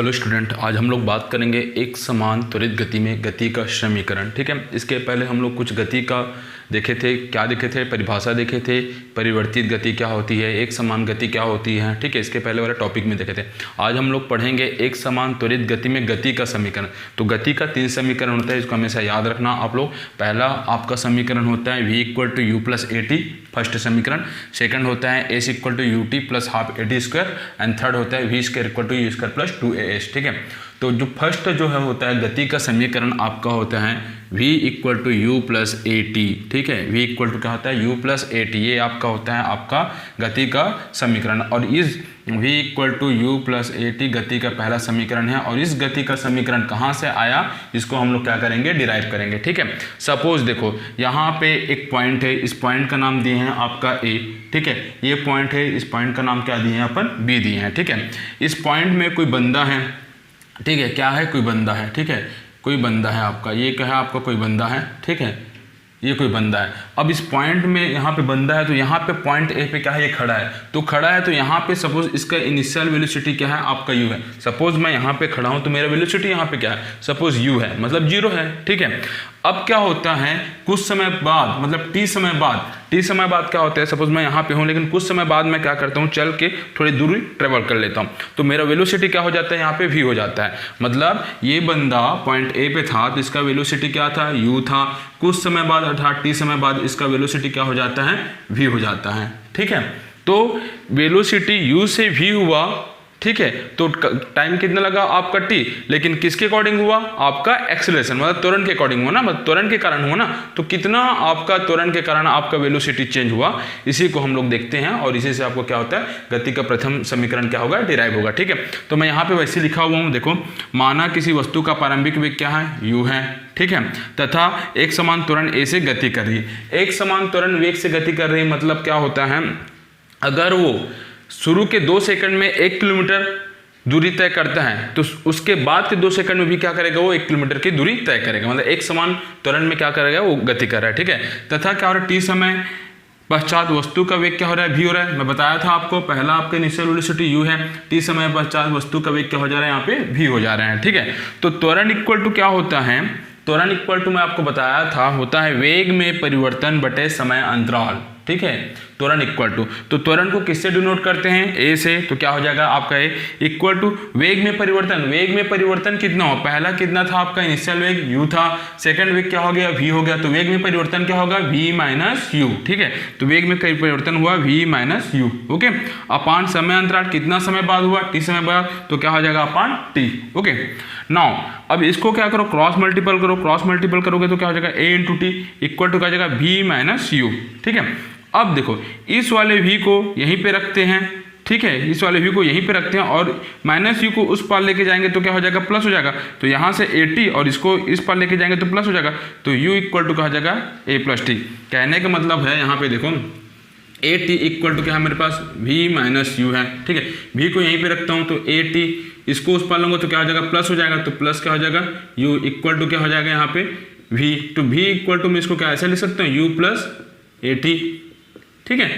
Hello student, आज हम लोग बात करेंगे एक समान त्वरित गति में गति का समीकरण। ठीक है, इसके पहले हम लोग कुछ गति का देखे थे, क्या देखे थे, परिभाषा देखे थे, परिवर्तित गति क्या होती है, एक समान गति क्या होती है। ठीक है, इसके पहले वाले टॉपिक में देखे थे। आज हम लोग पढ़ेंगे एक समान त्वरित गति में गति का समीकरण। तो गति का 3 समीकरण होता है, इसको हमेशा याद रखना आप लोग। पहला आपका समीकरण होता है v = u + at, फर्स्ट समीकरण। सेकंड होता है s = ut + ½ at², and third होता है v² = u² + 2as। ठीक है, तो जो फर्स्ट जो है होता है गति का समीकरण आपका होता है v = u + at। ठीक है, v = क्या होता है u + at, ये आपका होता है आपका गति का समीकरण। और इस v = u + at गति का पहला समीकरण है। और इस गति का समीकरण कहाँ से आया, इसको हम लोग क्या करेंगे, डिराइव करेंगे। ठीक है, सपोज देखो यहाँ पे एक पॉइंट है, इस पॉइंट का नाम दिए हैं आपका a। ठीक है, ये पॉइंट है, इस पॉइंट का नाम क्या दिए हैं अपन, b दिए हैं। ठीक है, इस पॉइंट में कोई बंदा है। ठीक है, क्या है, कोई बंदा है। ठीक है, कोई बंदा है आपका, ये क्या है आपका, कोई बंदा है। ठीक है, ये कोई बंदा है। अब इस पॉइंट में यहाँ पे बंदा है, तो यहाँ पे पॉइंट ए पे क्या है, ये खड़ा है। तो खड़ा है तो यहाँ पे सपोज इसका इनिशियल वेलोसिटी क्या है आपका u है। सपोज मैं यहाँ पे खड़ा हूँ तो मेरा वेलोसिटी यहाँ पे क्या है, सपोज u है, मतलब 0 है। ठीक है, अब क्या होता है, कुछ समय बाद, मतलब t समय बाद क्या होता है, सपोज मैं यहाँ पे हूँ लेकिन कुछ समय बाद मैं क्या करता हूँ, चल के थोड़ी दूरी ट्रेवल कर लेता हूँ, तो मेरा वेलोसिटी क्या हो जाता है, यहाँ पे v हो जाता है। मतलब ये बंदा पॉइंट ए पे था तो इसका वेलोसिटी क्या था, u था। कुछ समय बाद अर्थात t समय बाद इसका वेलोसिटी क्या हो जाता है, v हो जाता है। ठीक है, तो वेलोसिटी u से v हुआ। ठीक है, तो टाइम कितना लगा आपका t, लेकिन किसके अकॉर्डिंग हुआ, आपका एक्सेलरेशन, मतलब त्वरण के अकॉर्डिंग हुआ ना, मतलब त्वरण के कारण हुआ ना। तो कितना आपका त्वरण के कारण आपका वेलोसिटी चेंज हुआ, इसी को हम लोग देखते हैं। और इसी से आपको क्या होता है, गति का प्रथम समीकरण क्या होगा, डिराइव होगा। ठीक है, तो मैं यहाँ पे वैसे लिखा हुआ हूँ, देखो, माना किसी वस्तु का प्रारंभिक वेग क्या है, u है। ठीक है, तथा एक समान त्वरण a से गति कर रही है। एक समान त्वरण वेग से गति कर रही है, मतलब क्या होता है, अगर वो शुरू के 2 सेकंड में 1 किलोमीटर दूरी तय करता है तो उसके बाद के 2 सेकंड में भी क्या करेगा, वो 1 किलोमीटर की दूरी तय करेगा। मतलब एक समान त्वरण में क्या करेगा, वो गति कर रहा है। ठीक है, तथा क्या हो रहा है, t समय पश्चात वस्तु का वेग क्या हो रहा है, v हो रहा है। मैं बताया था आपको, पहला आपका इनिशियल वेलोसिटी u है, t समय पश्चात वस्तु का वेग क्या हो जा रहा है, यहाँ पे v हो जा रहा है। ठीक है, तो त्वरण इक्वल टू क्या होता है, त्वरण इक्वल टू मैं आपको बताया था होता है वेग में परिवर्तन बटे समय अंतराल। ठीक है, त्वरण इक्वल टू, तो त्वरण को किससे डिनोट करते हैं, a से। तो क्या हो जाएगा आपका a इक्वल टू वेग में परिवर्तन। वेग में परिवर्तन कितना हो, पहला कितना था आपका इनिशियल वेग u था, सेकंड वेग क्या हो गया, v हो गया। तो वेग में परिवर्तन क्या होगा, v - u। ठीक है, तो वेग में परिवर्तन हुआ v - u। ओके, अपान समय अंतराल कितना समय बाद हुआ, t समय बाद, तो क्या हो जाएगा अपान t। ओके, नाउ अब इसको क्या करो, क्रॉस मल्टीपल करो। क्रॉस मल्टीपल करोगे तो क्या हो जाएगा, a × t इक्वल टू क्या हो जाएगा, v - u। ठीक है, अब देखो इस वाले v को यहीं पे रखते हैं। ठीक है, इस वाले v को यहीं पे रखते हैं और -u को उस पार लेके जाएंगे तो क्या हो जाएगा, प्लस हो जाएगा। तो यहाँ से at और इसको इस पार लेके जाएंगे तो प्लस हो जाएगा। तो u इक्वल टू क्या हो जाएगा, a + t। कहने का मतलब है यहाँ पे देखो at इक्वल टू क्या है मेरे पास, v - u है। ठीक है, v को यहीं पे रखता हूँ तो at, इसको उस पार लूँगा तो क्या हो जाएगा, प्लस हो जाएगा। तो प्लस क्या हो जाएगा, u इक्वल टू क्या हो जाएगा यहाँ पे v। तो v इक्वल टू मैं इसको क्या ऐसे लिख सकता हूँ, u + at। ठीक है,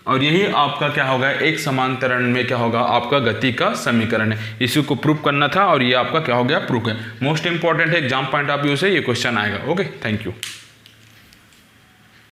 और यही आपका क्या होगा, एक समान त्वरण में क्या होगा, आपका गति का समीकरण है। इसी को प्रूव करना था और ये आपका क्या हो गया, प्रूफ है। मोस्ट इंपॉर्टेंट है, एग्जाम पॉइंट ऑफ व्यू से ये क्वेश्चन आएगा। Okay, thank you.